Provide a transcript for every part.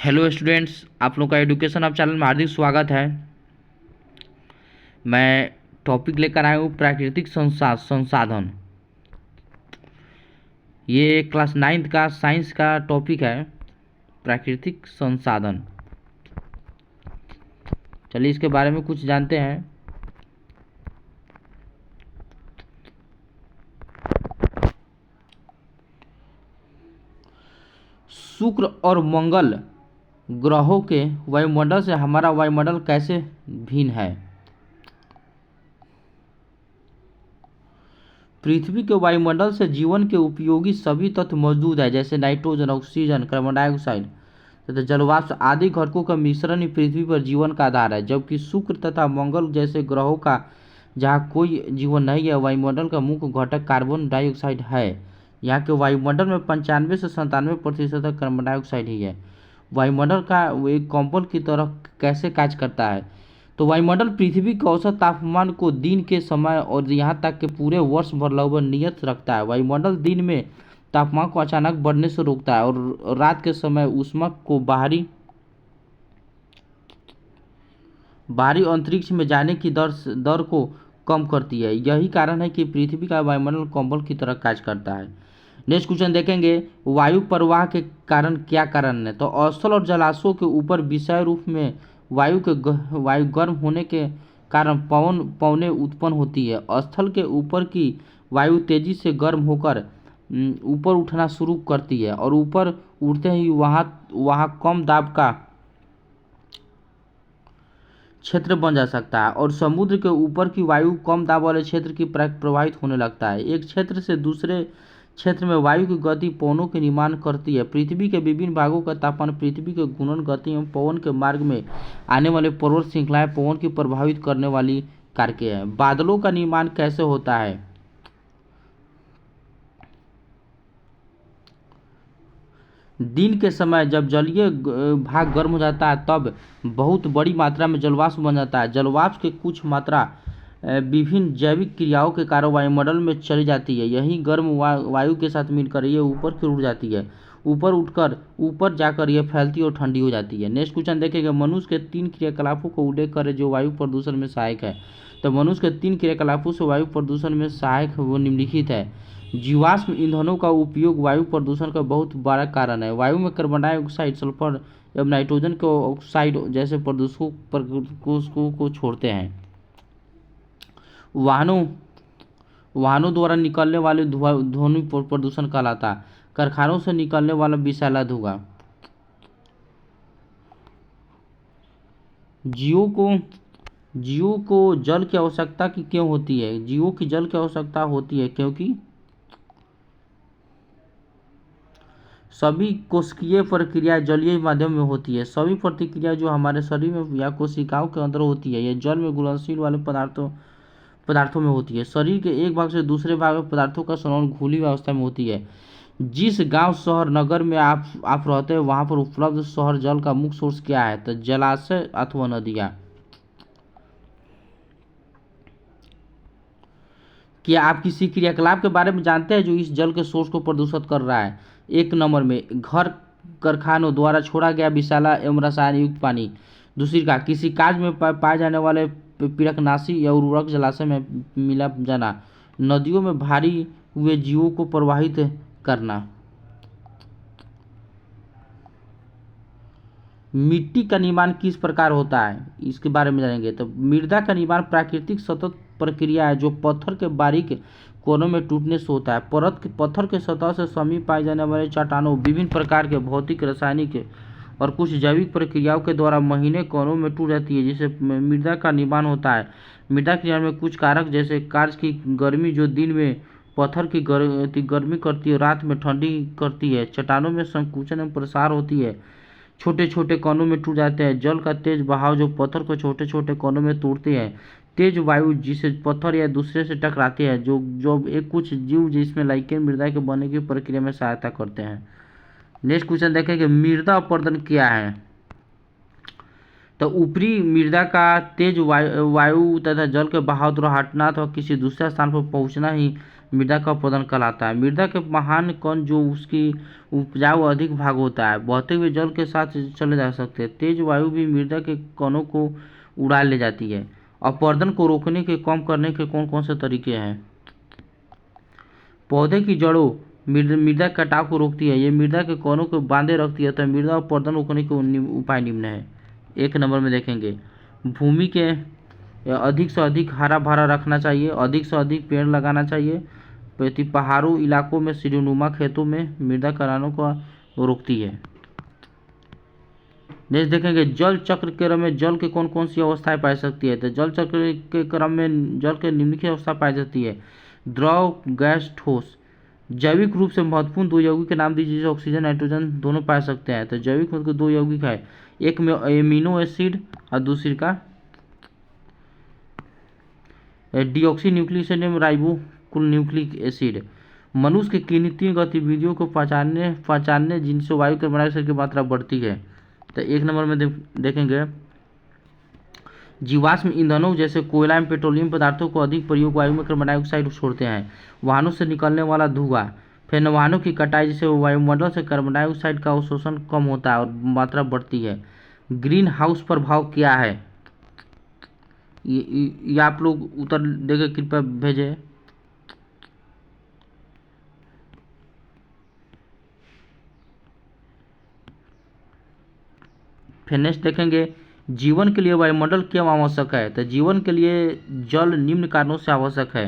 Hello students, आप लोग का एजुकेशन आप चैनल में हार्दिक स्वागत है। मैं टॉपिक लेकर आया हूँ प्राकृतिक संसाधन। ये क्लास 9th का साइंस का टॉपिक है, प्राकृतिक संसाधन। चलिए इसके बारे में कुछ जानते हैं। शुक्र और मंगल ग्रहों के वायुमंडल से हमारा वायुमंडल कैसे भिन्न है। पृथ्वी के वायुमंडल से जीवन के उपयोगी सभी तत्व मौजूद है, जैसे नाइट्रोजन, ऑक्सीजन, कार्बन डाइऑक्साइड तथा जलवाष्प आदि घटकों का मिश्रण ही पृथ्वी पर जीवन का आधार है। जबकि शुक्र तथा मंगल जैसे ग्रहों का जहाँ कोई जीवन नहीं है, वायुमंडल का मुख्य घटक कार्बन डाइऑक्साइड है। यहाँ के वायुमंडल में 95 से 97% तक कार्बन डाइऑक्साइड ही है। वायुमंडल का वो एक कंपन की तरह कैसे कार्य करता है। तो वायुमंडल पृथ्वी के औसत तापमान को दिन के समय और यहाँ तक कि पूरे वर्ष भर लगभग नियत रखता है। वायुमंडल दिन में तापमान को अचानक बढ़ने से रोकता है और रात के समय ऊष्मा को बाहरी अंतरिक्ष में जाने की दर को कम करती है। यही कारण है कि पृथ्वी का वायुमंडल कंबल की तरह कार्य करता है। नेक्स्ट क्वेश्चन देखेंगे, वायु प्रवाह के कारण क्या कारण है। तो स्थल और जलाशयों के ऊपर विषय रूप में वायु गर्म होने के कारण पवनें उत्पन्न होती है। स्थल के ऊपर की वायु तेजी से गर्म होकर ऊपर उठना शुरू करती है और ऊपर उठते ही वहाँ कम दाब का क्षेत्र बन जा सकता है और समुद्र के ऊपर की वायु कम दाब वाले क्षेत्र की प्रवाहित होने लगता है। एक क्षेत्र से दूसरे क्षेत्र में वायु की गति पवनों के निर्माण करती है। पृथ्वी के विभिन्न भागों का तापमान पृथ्वी के घूर्णन गति एवं पवन के मार्ग में आने वाले पर्वत श्रृंखलाएं पवन की प्रभावित करने वाली कारक हैं। बादलों का निर्माण कैसे होता है। दिन के समय जब जलीय भाग गर्म हो जाता है तब बहुत बड़ी मात्रा में जलवाष्प बन जाता है। जलवाष्प की कुछ मात्रा विभिन्न जैविक क्रियाओं के कारण वायुमंडल में चली जाती है। यही गर्म वायु के साथ मिलकर ये ऊपर की ओर उड़ जाती है। ऊपर जाकर यह फैलती और ठंडी हो जाती है। नेक्स्ट क्वेश्चन देखेंगे, मनुष्य के 3 क्रियाकलापों को उल्लेख करें जो वायु प्रदूषण में सहायक है। तो मनुष्य के 3 क्रियाकलापों से वायु प्रदूषण में सहायक वो निम्नलिखित है। जीवाश्म ईंधनों का उपयोग वायु प्रदूषण का बहुत बड़ा कारण है। वायु में कार्बन डाइऑक्साइड, सल्फर एवं नाइट्रोजन के ऑक्साइड जैसे प्रदूषकों को छोड़ते हैं। वाहनों द्वारा निकलने वाले ध्वनि प्रदूषण कहलाता है। कारखानों से निकलने वाला विषैला धुआं। जीवों को जल की आवश्यकता क्यों होती है। जीवों की जल की आवश्यकता होती है क्योंकि सभी कोशिकीय प्रक्रिया जलीय माध्यम में होती है। सभी प्रतिक्रिया जो हमारे शरीर में या कोशिकाओं के अंदर होती है, यह जल में घुलनशील वाले पदार्थों में होती है। शरीर के एक भाग से दूसरे भाग में पदार्थों का संवहन घुली हुई अवस्था में होती है। जिस गांव, शहर, नगर में आप रहते हैं वहां पर उपलब्ध शहर जल का मुख्य सोर्स क्या है। तो जलाशय अथवा नदियाँ। क्या आप किसी क्रियाकलाप के बारे में जानते हैं जो इस जल के सोर्स को प्रदूषित कर रहा है। 1 नंबर में घर कारखानों द्वारा छोड़ा गया विषैला एवं रसायन युक्त पानी। दूसरी का किसी कार्य में पाए जाने वाले पीड़कनाशी या उर्वरक जलाशय में मिला जाना। नदियों में भारी हुए जीवों को प्रवाहित करना। मिट्टी का निर्माण किस प्रकार होता है, इसके बारे में जानेंगे। तो मृदा का निर्माण प्राकृतिक सतत प्रक्रिया है जो पत्थर के बारीक कोनों में टूटने से होता है। पत्थर के सतह से समीप पाए जाने वाले चट्टानों विभिन्न प्रकार के भौतिक, रासायनिक और कुछ जैविक प्रक्रियाओं के द्वारा महीने कोनों में टूट जाती है, जिससे मृदा का निर्माण होता है। मृदा के निर्माण में कुछ कारक जैसे कार्य की गर्मी जो दिन में पत्थर की गर्मी करती है, रात में ठंडी करती है। चट्टानों में संकुचन एवं प्रसार होती है, छोटे छोटे कणों में टूट जाते हैं। जल का तेज बहाव जो पत्थर को छोटे छोटे कणों में तोड़ते हैं। तेज वायु जिसे पत्थर या दूसरे से टकराते हैं जो एक कुछ जीव जिसमें लाइकेन मृदा के बनने की प्रक्रिया में सहायता करते हैं। नेक्स्ट क्वेश्चन देखेंगे, मृदा अपरदन क्या है। तो ऊपरी मृदा का तेज वायु तथा जल के बहाव द्वारा हटना अथवा किसी दूसरे स्थान पर पहुंचना ही मृदा का अपरदन कहलाता है। मृदा के महान कण जो उसकी उपजाऊ अधिक भाग होता है, बहते हुए जल के साथ चले जा सकते हैं। तेज वायु भी मृदा के कणों को उड़ा ले जाती है। अपरदन को रोकने के कम करने के कौन कौन से तरीके हैं? पौधे की जड़ों मृदा कटाव को रोकती है, ये मृदा के कणों को बांधे रखती है, तो मृदा अपरदन रोकने के उपाय निम्न है। एक नंबर में देखेंगे, भूमि के अधिक से अधिक हरा भरा रखना चाहिए, अधिक से अधिक पेड़ लगाना चाहिए। पहाड़ों इलाकों में सीढ़ीनुमा खेतों में मृदा कटाव को रोकती है। नेक्स्ट देखेंगे, जल चक्र के क्रम में जल के कौन कौन सी अवस्थाएं पाई सकती है? तो जल चक्र के क्रम में जल के निम्नलिखित अवस्था पाई जाती है, द्रव, गैस, ठोस। जैविक रूप से महत्वपूर्ण दो यौगिक के नाम दीजिए जो ऑक्सीजन नाइट्रोजन दोनों पा सकते हैं। तो जैविक रूप के दो यौगिक है, एक में एमिनो एसिड और दूसरी का डीऑक्सी न्यूक्लिक एसिड में राइबोकुल न्यूक्लिक एसिड। मनुष्य की किन्हीं गतिविधियों को पहचानने जिनसे वायु कार्बन डाइऑक्साइड की मात्रा बढ़ती है। तो एक नंबर में देखेंगे, जीवाश्म ईंधनों जैसे कोयला एवं पेट्रोलियम पदार्थों को अधिक प्रयोग वायु में कार्बन डाइऑक्साइड छोड़ते हैं। वाहनों से निकलने वाला धुआं, फिर वाहनों की कटाई जिससे वायुमंडल से कार्बन डाइऑक्साइड का अवशोषण कम होता है और मात्रा बढ़ती है। ग्रीन हाउस प्रभाव क्या है? ये आप लोग उत्तर देकर कृपया भेजें। फिर नेक्स्ट देखेंगे, जीवन के लिए वायुमंडल क्यों आवश्यक है? तो जीवन के लिए जल निम्न कारणों से आवश्यक है।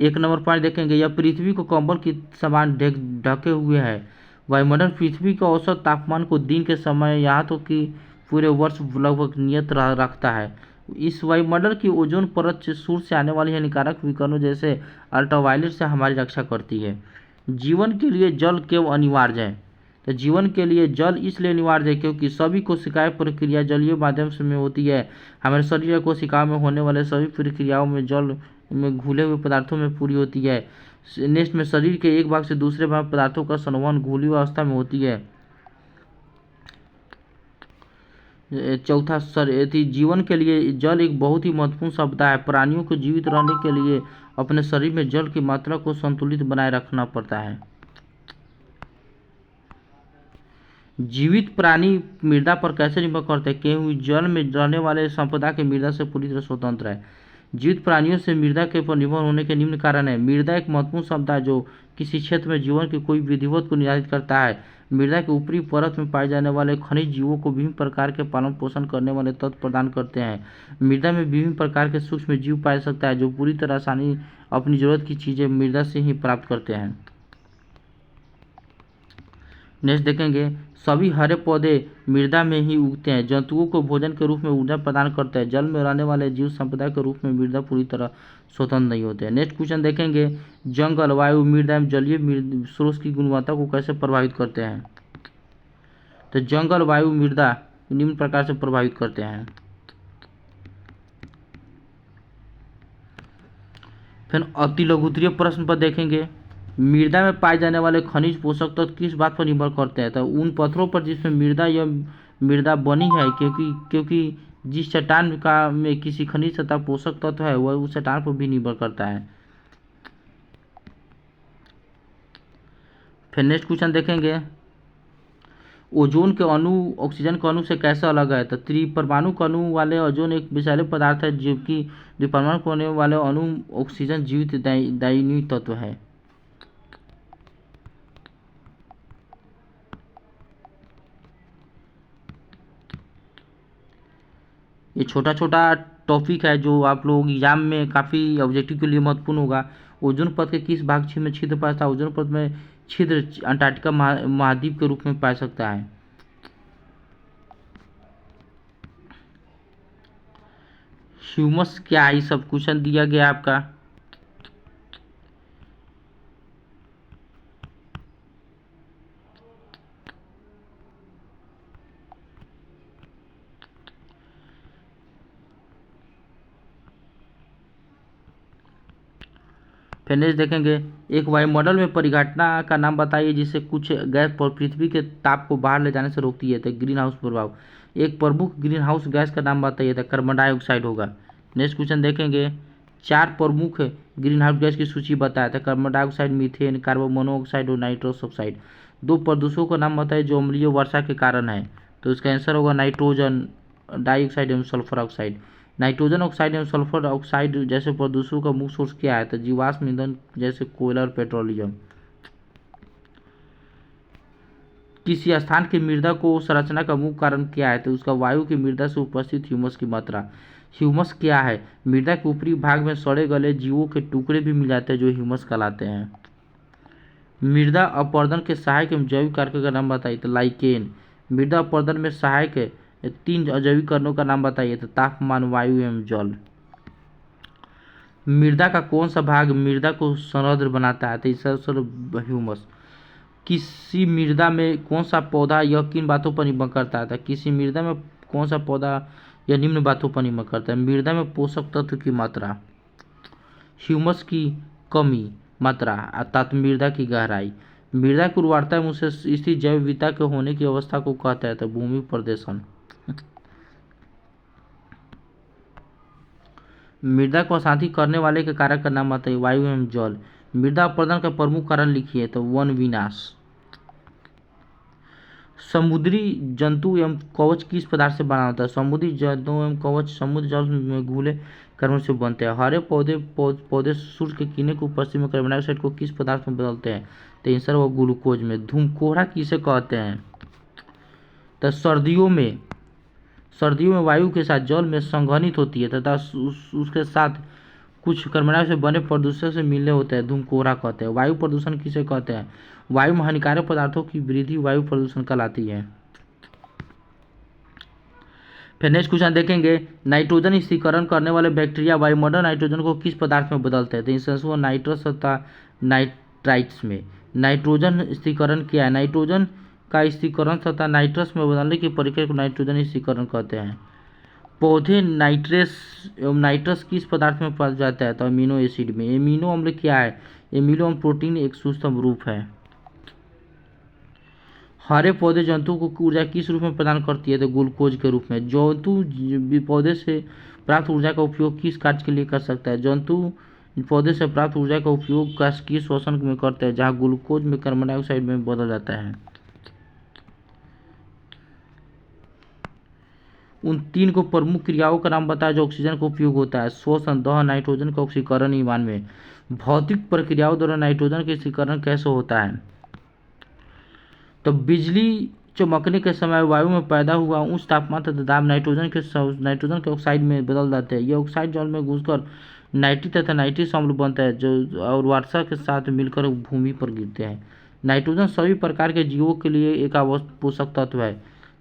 एक नंबर पॉइंट देखेंगे, यह पृथ्वी को कंबल की समान ढके हुए है। वायुमंडल पृथ्वी के औसत तापमान को दिन के समय यहाँ तो कि पूरे वर्ष लगभग नियत रखता है। इस वायुमंडल की ओजोन परत से सूर्य से आने वाली हानिकारक विकिरणों जैसे अल्ट्रावायलेट से हमारी रक्षा करती है। जीवन के लिए जल क्यों अनिवार्य है? तो जीवन के लिए जल इसलिए अनिवार्य है क्योंकि सभी कोशिकाएं प्रक्रिया जलीय माध्यम से में होती है। हमारे शरीर या कोशिकाओं में होने वाले सभी प्रक्रियाओं में जल में घुले हुए पदार्थों में पूरी होती है। नेक्स्ट में शरीर के एक भाग से दूसरे भाग पदार्थों का संवहन घुली हुई अवस्था में होती है। चौथा जीवन के लिए जल एक बहुत ही महत्वपूर्ण संपदा है। प्राणियों को जीवित रहने के लिए अपने शरीर में जल की मात्रा को संतुलित बनाए रखना पड़ता है। जीवित प्राणी मृदा पर कैसे निर्भर करते हैं? क्योंकि जल में रहने वाले संपदा के मृदा से पूरी तरह स्वतंत्र है। जीवित प्राणियों से मृदा के पर निर्भर होने के निम्न कारण है। मृदा एक महत्वपूर्ण संपदा है जो किसी क्षेत्र में जीवन के कोई विधिवत को निर्धारित करता है। मृदा के ऊपरी परत में पाए जाने वाले खनिज जीवों को विभिन्न प्रकार के पालन पोषण करने वाले तत्व प्रदान करते हैं। मृदा में विभिन्न प्रकार के सूक्ष्म जीव पाया सकता है जो पूरी तरह आसानी अपनी जरूरत की चीजें मृदा से ही प्राप्त करते हैं। नेक्स्ट देखेंगे, सभी हरे पौधे मृदा में ही उगते हैं। जंतुओं को भोजन के रूप में ऊर्जा प्रदान करते हैं। जल में रहने वाले जीव संपदा के रूप में मृदा पूरी तरह स्वतंत्र नहीं होते हैं। नेक्स्ट क्वेश्चन देखेंगे, जंगल, वायु, मृदा एवं जलीय स्रोत की गुणवत्ता को कैसे प्रभावित करते हैं? तो जंगल, वायु, मृदा निम्न प्रकार से प्रभावित करते हैं। फिर अति लघुत्तरीय प्रश्न पर देखेंगे, मृदा में पाए जाने वाले खनिज पोषक तत्व किस बात पर निर्भर करते हैं? तो उन पत्थरों पर जिसमें मृदा बनी है, क्योंकि जिस चट्टान का में किसी खनिज तथा पोषक तत्व है वह उस चट्टान पर भी निर्भर करता है। फिर नेक्स्ट क्वेश्चन देखेंगे, ओजोन के अणु ऑक्सीजन के अणु से कैसे अलग है? तो त्रिपरमाणु अणु वाले ओजोन एक विषैले पदार्थ है जबकि द्विपरमाणु होने वाले अणु ऑक्सीजन जीवित दायनीय तत्व है। ये छोटा छोटा टॉपिक है जो आप लोग एग्जाम में काफ़ी ऑब्जेक्टिव के लिए महत्वपूर्ण होगा। ओजोन परत के किस भाग में छिद्र पाया था? ओजोन परत में छिद्र अंटार्कटिका महाद्वीप के रूप में पाया सकता है। ह्यूमस क्या है? सब क्वेश्चन दिया गया आपका। फिर नेक्स्ट देखेंगे, एक वायुमंडल में परिघटना का नाम बताइए जिससे कुछ गैस पृथ्वी के ताप को बाहर ले जाने से रोकती है। तो ग्रीन हाउस प्रभाव। एक प्रमुख ग्रीन हाउस गैस का नाम बताइए। तो कार्बन डाइऑक्साइड होगा। नेक्स्ट क्वेश्चन देखेंगे, 4 प्रमुख ग्रीन हाउस गैस की सूची बताया था, carbon dioxide, methane, carbon monoxide और नाइट्रस ऑक्साइड। 2 प्रदूषकों का नाम बताइए जो अम्लीय वर्षा के कारण है। तो इसका आंसर होगा नाइट्रोजन डाइऑक्साइड एवं सल्फर ऑक्साइड। नाइट्रोजन ऑक्साइड एवं सल्फर ऑक्साइड जैसे प्रदूषकों का मुख्य सोर्स क्या है? तो जीवाश्म ईंधन जैसे कोयला और पेट्रोलियम। किसी स्थान की मृदा को संरचना का मुख्य कारण क्या है? तो उसका वायु की मृदा से उपस्थित ह्यूमस की मात्रा। ह्यूमस क्या है? मृदा के ऊपरी भाग में सड़े गले जीवों के टुकड़े भी मिल जाते हैं जो ह्यूमस कहलाते हैं। मृदा अपरदन के सहायक एवं जैविक कारकों का नाम बताइए। तो लाइकेन। मृदा अपरदन में सहायक 3 अजैविक कणों का नाम बताइए। तो तापमान, वायु एवं जल। मृदा का कौन सा भाग मृदा को समृद्ध बनाता है? तो इसका ह्यूमस। किसी मृदा में कौन सा पौधा यह किन बातों पर निर्भर करता है? किसी मृदा में कौन सा पौधा यह निम्न बातों पर निर्भर करता है? मृदा में पोषक तत्व की मात्रा, ह्यूमस की कमी मात्रा अर्थात मृदा की गहराई। मृदा की उर्वरता एवं उसे स्थिर जैव विविधता के होने की अवस्था को कहता है। तो भूमि प्रदूषण। मृदा को अशांति करने वाले के कारक का नाम बताइए। वायु एवं जल। मृदा अपरदन का प्रमुख कारण लिखिए। तो वन विनाश। समुद्री जंतु एवं कवच किस पदार्थ से बना होता है? समुद्री जंतु एवं कवच समुद्र जल में घुले कार्बन से बनते हैं। हरे पौधे सूर्य के किरणों की उपस्थिति में कार्बन डाइऑक्साइड को किस पदार्थ में बदलते हैं? तो आंसर वो ग्लूकोज में। धूमकोहरा किसे कहते हैं? तो सर्दियों में वायु के साथ जल में संघनित होती है तथा उसके साथ कुछ कार्बन डाइऑक्साइड से बने प्रदूषक से मिलने होते हैं, धूमकोहरा कहते हैं। वायु प्रदूषण किसे कहते हैं? वायु में हानिकारक पदार्थों की वृद्धि वायु प्रदूषण कहलाती है। फिर नेक्स्ट क्वेश्चन देखेंगे, नाइट्रोजन स्थिरीकरण करने वाले बैक्टीरिया वायुमंडल नाइट्रोजन को किस पदार्थ में बदलते हैं? तो इसमें नाइट्रस तथा नाइट्राइट्स में। नाइट्रोजन स्थिरीकरण क्या है? नाइट्रोजन का स्थिरीकरण तथा नाइट्रस में बदलने की प्रक्रिया को नाइट्रोजन स्थिरीकरण कहते हैं। पौधे नाइट्रस एवं नाइट्रस किस पदार्थ में पाया जाता है? तो अमीनो एसिड में। एमिनो अम्ल क्या है? एमिनो अम्ल प्रोटीन एक सूक्ष्म रूप है। हरे पौधे जंतु को ऊर्जा किस रूप में प्रदान करती है? तो ग्लूकोज के रूप में। जंतु पौधे से प्राप्त ऊर्जा का उपयोग किस कार्य के लिए कर सकता है? जंतु पौधे से प्राप्त ऊर्जा का उपयोग किस श्वसन में करते हैं जहाँ ग्लूकोज में कार्बन डाइऑक्साइड में बदल जाता है। उन 3 को प्रमुख क्रियाओं का नाम बताया जो ऑक्सीजन का उपयोग होता है। श्वसन, दहन, नाइट्रोजन का ऑक्सीकरण ईंधन में। भौतिक प्रक्रियाओं द्वारा नाइट्रोजन का स्थिरीकरण कैसे होता है? तो बिजली चमकने के समय वायु में पैदा हुआ उच्च तापमान तथा दाब नाइट्रोजन के ऑक्साइड में बदल जाते हैं। ये ऑक्साइड जल में घुसकर नाइट्रिक तथा नाइट्रस अम्ल बनता है जो और वर्षा के साथ मिलकर भूमि पर गिरते हैं। नाइट्रोजन सभी प्रकार के जीवों के लिए एक आवश्यक पोषक तत्व है।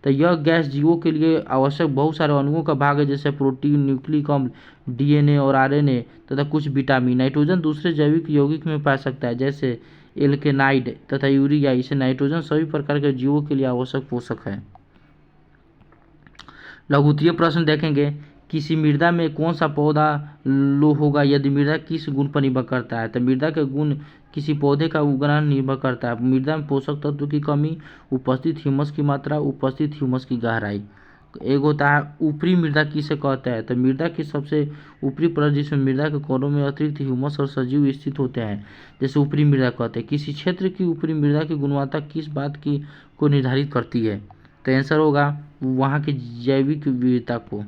तो यह गैस जीवों के लिए आवश्यक बहुत सारे अणुओं का भाग है जैसे प्रोटीन, न्यूक्लिक अम्ल, डीएनए और आरएनए तथा कुछ विटामिन। नाइट्रोजन दूसरे जैविक यौगिक में पाया सकता है जैसे एल्केनाइड तथा यूरिया। इसे नाइट्रोजन सभी प्रकार के जीवों के लिए आवश्यक पोषक है। लघुत्तरीय प्रश्न देखेंगे, किसी मृदा में कौन सा पौधा लो होगा यदि मृदा किस गुण पर निर्भर करता है? तो मृदा के गुण किसी पौधे का उगना निर्भर करता है। मृदा में पोषक तत्व की कमी, उपस्थित ह्यूमस की मात्रा, उपस्थित ह्यूमस की गहराई। एक होता है ऊपरी मृदा किसे कहते हैं? तो मृदा की सबसे ऊपरी परत जिसमें मृदा के कोरों में अतिरिक्त ह्यूमस और सजीव स्थित होते हैं जैसे ऊपरी मृदा कहते हैं। किसी क्षेत्र की ऊपरी मृदा की गुणवत्ता किस बात की को निर्धारित करती है? तो आंसर होगा वहाँ की जैविक विविधता को।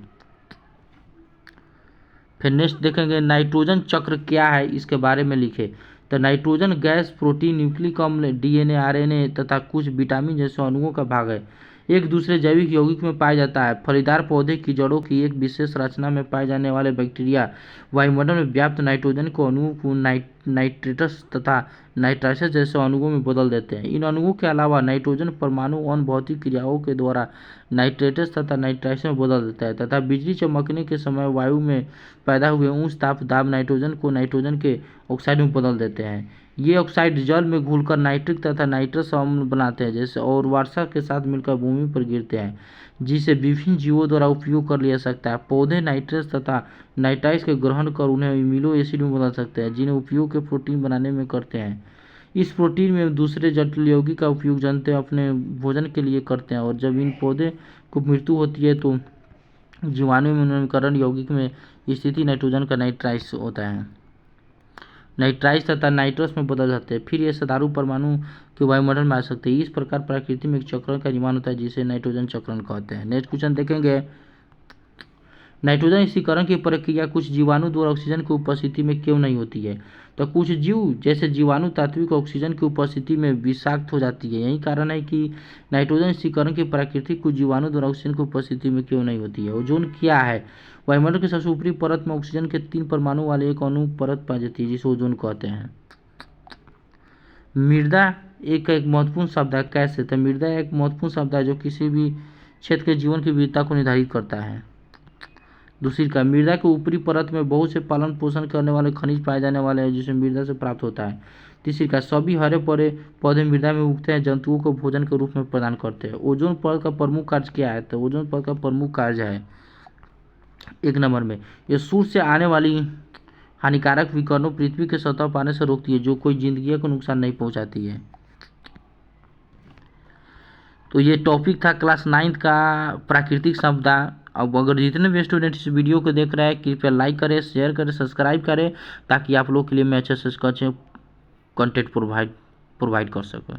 फिर नेक्स्ट देखेंगे, नाइट्रोजन चक्र क्या है इसके बारे में लिखे। तो नाइट्रोजन गैस प्रोटीन, न्यूक्लिक अम्ल, डीएनए, आरएनए तथा कुछ विटामिन जैसे अणुओं का भाग है। एक दूसरे जैविक यौगिक में पाया जाता है। फलीदार पौधे की जड़ों की एक विशेष रचना में पाए जाने वाले बैक्टीरिया वायुमंडल में व्याप्त नाइट्रोजन को अणुओं को नाइट्रेटस तथा नाइट्राइट्स जैसे अणुओं में बदल देते हैं। इन अणुओं के अलावा नाइट्रोजन परमाणु अन्य भौतिक क्रियाओं के द्वारा नाइट्रेटस तथा नाइट्राइट्स में बदल देता है तथा बिजली चमकने के समय वायु में पैदा हुए उच्च ताप दाब नाइट्रोजन को नाइट्रोजन के ऑक्साइड में बदल देते हैं। ये ऑक्साइड जल में घुलकर नाइट्रिक तथा नाइट्रस अम्ल बनाते हैं जैसे और वर्षा के साथ मिलकर भूमि पर गिरते हैं जिसे विभिन्न जीवों द्वारा उपयोग कर लिया सकता है। पौधे नाइट्रस तथा नाइट्राइट्स के ग्रहण कर उन्हें अमीनो एसिड में बदल सकते हैं जिन्हें उपयोग के प्रोटीन बनाने में करते हैं। इस प्रोटीन में दूसरे जटिल यौगिक का उपयोग जनते अपने भोजन के लिए करते हैं और जब इन पौधे को मृत्यु होती है तो जीवाणु में उन्मूलनकरण यौगिक में स्थिति नाइट्रोजन का नाइट्राइज होता है, नाइट्राइज तथा नाइट्रस में बदल जाते हैं, फिर ये सदारू परमाणु के वायुमंडल में आ सकते हैं। इस प्रकार प्रकृति में एक चक्रण का निर्माण होता है जिसे नाइट्रोजन चक्रण कहते हैं। नेक्स्ट क्वेश्चन देखेंगे, नाइट्रोजन स्थिरीकरण की प्रक्रिया कुछ जीवाणु द्वारा ऑक्सीजन की उपस्थिति में क्यों नहीं होती है? तो कुछ जीव जैसे जीवाणु तात्विक ऑक्सीजन की उपस्थिति में विषाक्त हो जाती है। यही कारण है कि नाइट्रोजन स्थिरीकरण की प्रकृति कुछ जीवाणु द्वारा ऑक्सीजन की उपस्थिति में क्यों नहीं होती है। ओजोन क्या है? वायुमंडल की सबसे ऊपरी परत में ऑक्सीजन के 3 परमाणु वाले एक अणु परत पाई जाती है जिसे ओजोन कहते हैं। मृदा एक महत्वपूर्ण शब्द है। कैसे? तो मृदा एक महत्वपूर्ण शब्द है जो किसी भी क्षेत्र के जीवन की विविधता को निर्धारित करता है। दूसरी का, मृदा के ऊपरी परत में बहुत से पालन पोषण करने वाले खनिज पाए जाने वाले हैं जिसे मृदा से प्राप्त होता है। तीसरी का, सभी हरे भरे पौधे मृदा में उगते हैं, जंतुओं को भोजन के रूप में प्रदान करते हैं। ओजोन परत का प्रमुख कार्य क्या है? तो ओजोन परत का प्रमुख कार्य है, एक नंबर में, ये सूर्य से आने वाली हानिकारक विकिरणों पृथ्वी के सतह पर आने से रोकती है, जो कोई जिंदगी को नुकसान नहीं पहुंचाती है। तो ये टॉपिक था क्लास 9 का प्राकृतिक संपदा। अब अगर जितने भी स्टूडेंट इस वीडियो को देख रहे हैं कृपया लाइक करें, शेयर करें, सब्सक्राइब करें ताकि आप लोग के लिए मैं अच्छे से कंटेंट प्रोवाइड कर सकूँ।